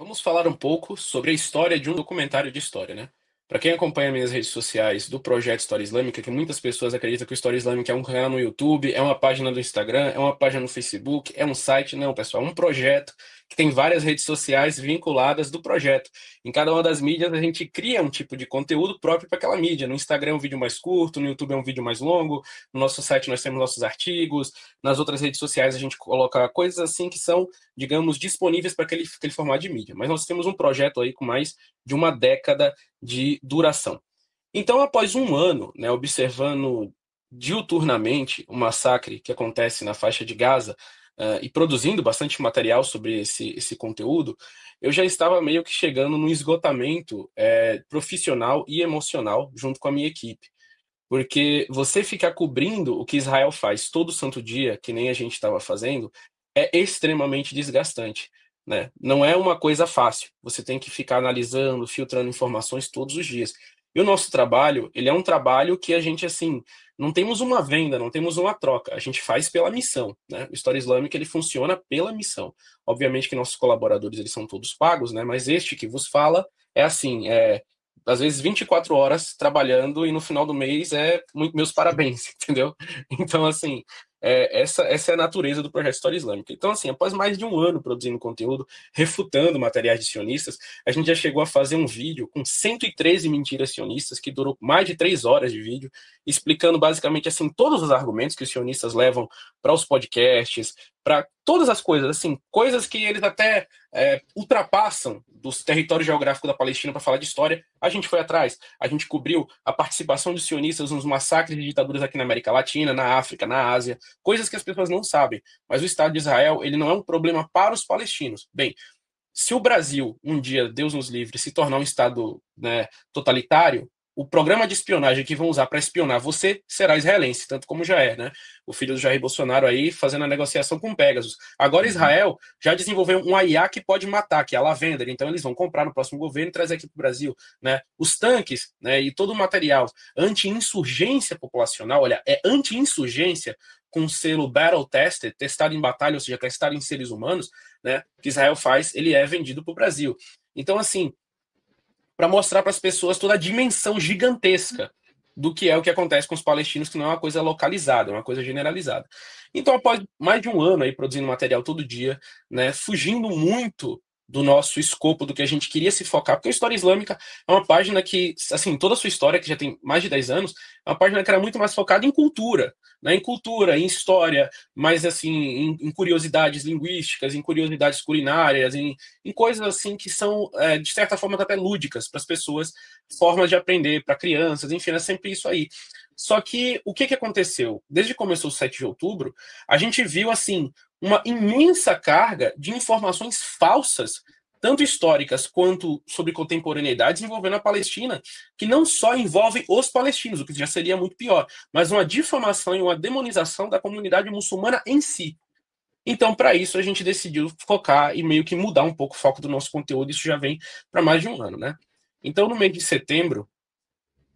Vamos falar um pouco sobre a história de um documentário de história, né? Para quem acompanha minhas redes sociais do projeto História Islâmica, que muitas pessoas acreditam que o História Islâmica é um canal no YouTube, é uma página do Instagram, é uma página no Facebook, é um site. Não, pessoal, é um projeto que tem várias redes sociais vinculadas do projeto. Em cada uma das mídias a gente cria um tipo de conteúdo próprio para aquela mídia. No Instagram é um vídeo mais curto, no YouTube é um vídeo mais longo, no nosso site nós temos nossos artigos, nas outras redes sociais a gente coloca coisas assim que são, digamos, disponíveis para aquele formato de mídia. Mas nós temos um projeto aí com mais de uma década de duração. Então, após um ano, né, observando diuturnamente o massacre que acontece na faixa de Gaza, e produzindo bastante material sobre esse conteúdo, eu já estava meio que chegando no esgotamento profissional e emocional junto com a minha equipe. Porque você ficar cobrindo o que Israel faz todo santo dia, que nem a gente estava fazendo, é extremamente desgastante, né? Não é uma coisa fácil. Você tem que ficar analisando, filtrando informações todos os dias. E o nosso trabalho, ele é um trabalho que a gente, assim, não temos uma venda, não temos uma troca. A gente faz pela missão, né? O História Islâmica, ele funciona pela missão. Obviamente que nossos colaboradores, eles são todos pagos, né? Mas este que vos fala é assim, às vezes 24 horas trabalhando e no final do mês meus parabéns, entendeu? Então, assim, essa é a natureza do projeto História Islâmica. Então, assim, após mais de um ano produzindo conteúdo, refutando materiais de sionistas, a gente já chegou a fazer um vídeo com 113 mentiras sionistas, que durou mais de 3 horas de vídeo, explicando basicamente, assim, todos os argumentos que os sionistas levam para os podcasts, para todas as coisas, assim, coisas que eles até ultrapassam dos territórios geográficos da Palestina para falar de história. A gente foi atrás, a gente cobriu a participação dos sionistas nos massacres de ditaduras aqui na América Latina, na África, na Ásia, coisas que as pessoas não sabem. Mas o Estado de Israel, ele não é um problema para os palestinos. Bem, se o Brasil, um dia, Deus nos livre, se tornar um Estado, né, totalitário, o programa de espionagem que vão usar para espionar você será israelense, tanto como já é, né? O filho do Jair Bolsonaro aí fazendo a negociação com Pegasus. Agora Israel já desenvolveu um IA que pode matar, que é a Lavender. Então eles vão comprar no próximo governo e trazer aqui para o Brasil, né? Os tanques, né, e todo o material anti-insurgência populacional, olha, é anti-insurgência com selo Battle Tested, testado em batalha, ou seja, testado em seres humanos, né, que Israel faz, ele é vendido para o Brasil. Então, assim, para mostrar para as pessoas toda a dimensão gigantesca do que é o que acontece com os palestinos, que não é uma coisa localizada, é uma coisa generalizada. Então, após mais de um ano aí produzindo material todo dia, né, fugindo muito do nosso escopo, do que a gente queria se focar, porque a História Islâmica é uma página que, assim, toda a sua história, que já tem mais de 10 anos, é uma página que era muito mais focada em cultura, né, em cultura, em história, mas, assim, em curiosidades linguísticas, em curiosidades culinárias, em coisas, assim, que são, de certa forma, até lúdicas para as pessoas, formas de aprender para crianças, enfim, é sempre isso aí. Só que o que aconteceu? Desde que começou o 7 de outubro, a gente viu, assim, uma imensa carga de informações falsas, tanto históricas quanto sobre contemporaneidades envolvendo a Palestina, que não só envolvem os palestinos, o que já seria muito pior, mas uma difamação e uma demonização da comunidade muçulmana em si. Então, para isso, a gente decidiu focar e meio que mudar um pouco o foco do nosso conteúdo. Isso já vem para mais de um ano, né? Então, no mês de setembro,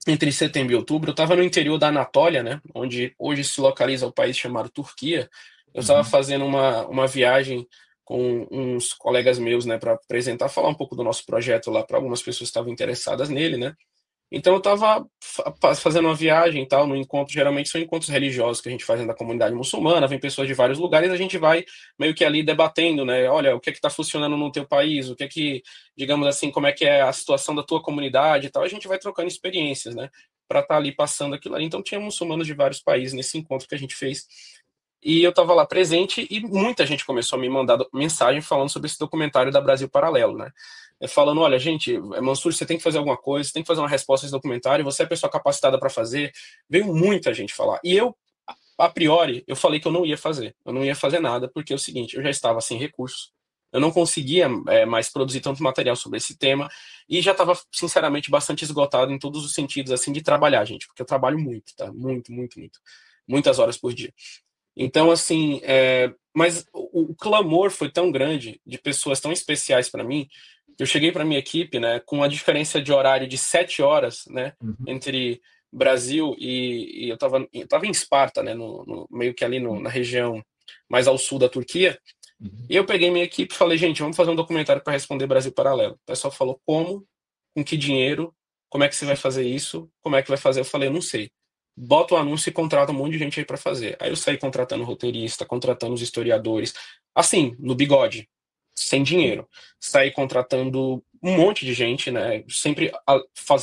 entre setembro e outubro, eu estava no interior da Anatólia, né? Onde hoje se localiza o país chamado Turquia. Eu estava Uhum. fazendo uma viagem com uns colegas meus, né, para apresentar, falar um pouco do nosso projeto lá para algumas pessoas que estavam interessadas nele, né? Então eu estava fazendo uma viagem e tal, no encontro, geralmente são encontros religiosos que a gente faz dentro da comunidade muçulmana, vem pessoas de vários lugares, a gente vai meio que ali debatendo, né? Olha, o que é que está funcionando no teu país, o que é que, digamos assim, como é que é a situação da tua comunidade e tal, a gente vai trocando experiências, né? Para estar ali passando aquilo ali. Então tinha muçulmanos de vários países nesse encontro que a gente fez. E eu estava lá presente e muita gente começou a me mandar mensagem falando sobre esse documentário da Brasil Paralelo, né? Falando, olha, gente, Mansur, você tem que fazer alguma coisa, você tem que fazer uma resposta a esse documentário, você é a pessoa capacitada para fazer. Veio muita gente falar. E eu, a priori, eu falei que eu não ia fazer. Eu não ia fazer nada, porque é o seguinte, eu já estava sem recursos. Eu não conseguia mais produzir tanto material sobre esse tema e já estava, sinceramente, bastante esgotado em todos os sentidos, assim, de trabalhar, gente, porque eu trabalho muito, tá? Muito, muito, muito. Muitas horas por dia. Então, assim, mas o clamor foi tão grande de pessoas tão especiais para mim, que eu cheguei para minha equipe, né, com uma diferença de horário de 7 horas, né, Uhum. entre Brasil e eu tava em Esparta, né, meio que ali na região mais ao sul da Turquia, Uhum. E eu peguei minha equipe e falei, gente, vamos fazer um documentário para responder Brasil Paralelo. O pessoal falou, como? Com que dinheiro? Como é que você vai fazer isso? Como é que vai fazer? Eu falei, eu não sei. Bota o anúncio e contrata um monte de gente aí para fazer. Aí eu saí contratando roteirista, contratando os historiadores, assim, no bigode, sem dinheiro. Saí contratando um monte de gente, né? Sempre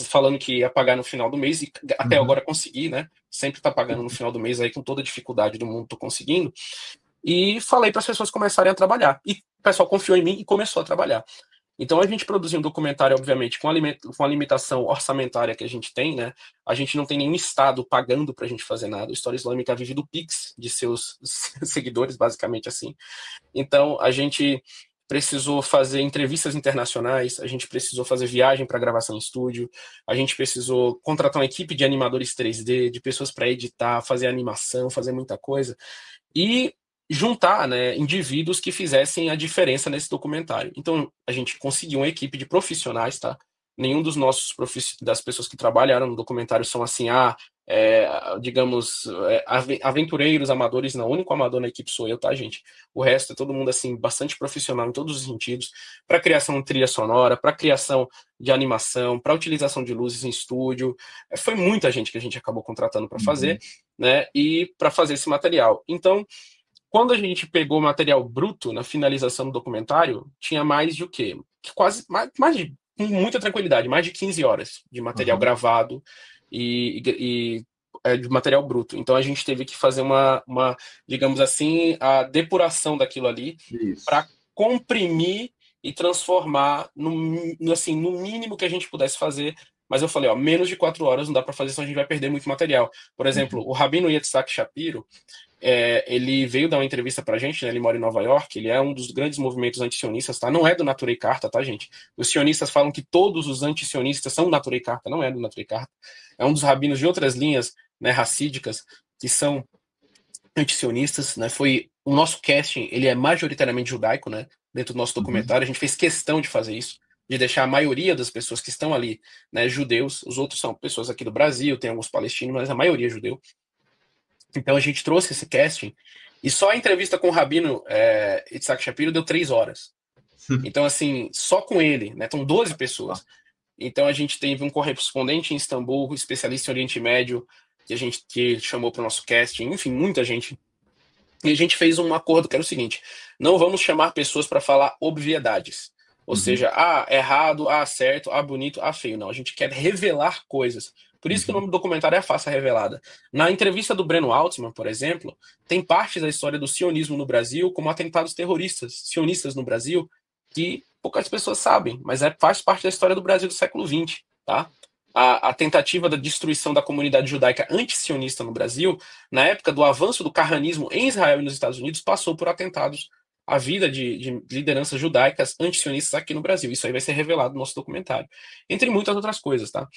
falando que ia pagar no final do mês, e até Uhum. agora consegui, né? Sempre tá pagando no final do mês aí, com toda a dificuldade do mundo, tô conseguindo. E falei para as pessoas começarem a trabalhar. E o pessoal confiou em mim e começou a trabalhar. Então a gente produziu um documentário, obviamente, com a limitação orçamentária que a gente tem, né? A gente não tem nenhum estado pagando para a gente fazer nada. A História Islâmica vive do Pix de seus seguidores, basicamente assim. Então a gente precisou fazer entrevistas internacionais, a gente precisou fazer viagem para gravação em estúdio, a gente precisou contratar uma equipe de animadores 3D, de pessoas para editar, fazer animação, fazer muita coisa e juntar, né, indivíduos que fizessem a diferença nesse documentário. Então, a gente conseguiu uma equipe de profissionais, tá? Nenhum dos nossos das pessoas que trabalharam no documentário são assim, digamos, aventureiros, amadores, não. O único amador na equipe sou eu, tá, gente? O resto é todo mundo, assim, bastante profissional em todos os sentidos, para criação de trilha sonora, para criação de animação, para utilização de luzes em estúdio. Foi muita gente que a gente acabou contratando para fazer, Uhum. né? E para fazer esse material. Então, quando a gente pegou o material bruto na finalização do documentário, tinha mais de o quê? Quase mais de com muita tranquilidade, mais de 15 horas de material Aham. gravado e de material bruto. Então a gente teve que fazer digamos assim, a depuração daquilo ali para Isso. comprimir e transformar assim, no mínimo que a gente pudesse fazer. Mas eu falei, ó, menos de 4 horas não dá para fazer, senão a gente vai perder muito material. Por exemplo, Uhum. o Rabino Yitzhak Shapiro, ele veio dar uma entrevista pra gente, né? Ele mora em Nova York, ele é um dos grandes movimentos antisionistas, tá? Não é do Naturei Karta, tá, gente? Os sionistas falam que todos os antisionistas são do Naturei Karta, não é do Naturei Karta. É um dos rabinos de outras linhas, né, racídicas, que são antisionistas, né? Foi o nosso casting, ele é majoritariamente judaico, né? Dentro do nosso Uhum. documentário, a gente fez questão de fazer isso, de deixar a maioria das pessoas que estão ali, né, judeus. Os outros são pessoas aqui do Brasil, tem alguns palestinos, mas a maioria é judeu. Então a gente trouxe esse casting e só a entrevista com o Rabino Itzhak Shapiro deu 3 horas. Então, assim, só com ele, né? Estão 12 pessoas. Então a gente teve um correspondente em Istambul, especialista em Oriente Médio, que a gente que chamou para o nosso casting, enfim, muita gente. E a gente fez um acordo que era o seguinte: não vamos chamar pessoas para falar obviedades. Ou Uhum. seja, errado, certo, bonito, feio. Não, a gente quer revelar coisas. Por isso que o Uhum. nome do documentário é A Face Revelada. Na entrevista do Breno Altman, por exemplo, tem partes da história do sionismo no Brasil, como atentados terroristas, sionistas no Brasil, que poucas pessoas sabem, mas faz parte da história do Brasil do século XX, tá? A tentativa da destruição da comunidade judaica anti-sionista no Brasil na época do avanço do carranismo em Israel e nos Estados Unidos, passou por atentados à vida de lideranças judaicas antisionistas aqui no Brasil. Isso aí vai ser revelado no nosso documentário. Entre muitas outras coisas, tá?